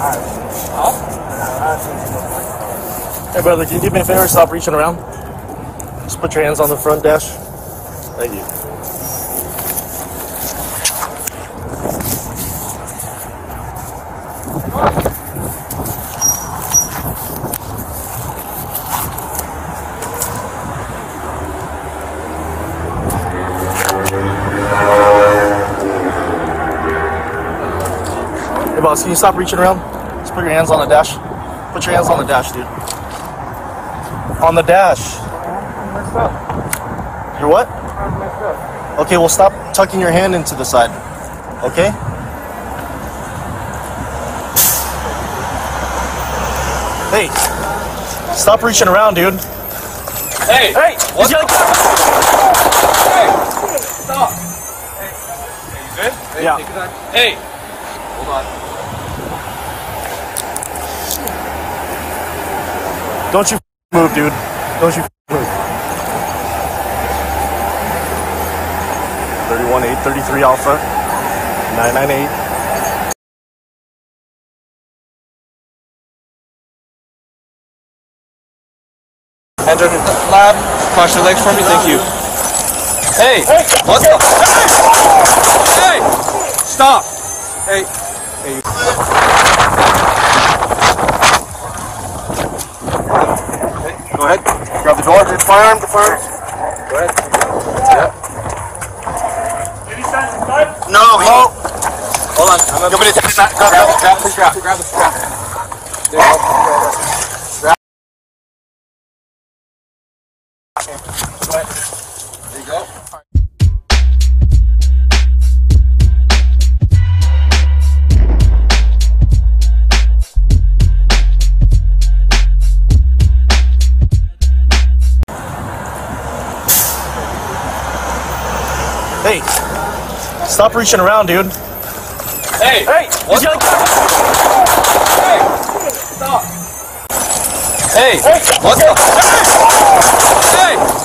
Hey brother, can you do me a favor? Stop reaching around. Just put your hands on the front dash. Thank you. Hey boss, can you stop reaching around? Just put your hands on the dash. Put your hands on the dash, dude. On the dash. You're what? Okay, well stop tucking your hand into the side. Okay? Hey, stop reaching around, dude. Hey! Hey! What? Hey! Stop! Hey, you good? Hey, Yeah. take your time. Hey! Hold on. Don't you move, dude. Don't you move. 31833 Alpha 998. Enter the lab. Cross your legs for me. Thank you. Hey! What the? Hey! Stop! Hey! Hey! Go ahead. Grab the door. Firearm. The firearm. Go ahead. Yeah. No, Hold on. I'm gonna grab the strap. Grab the strap. There you go. Grab. Go ahead. There you go. Hey, stop reaching around, dude. Hey! Hey! What the? Hey! Stop! Hey! What the? Hey!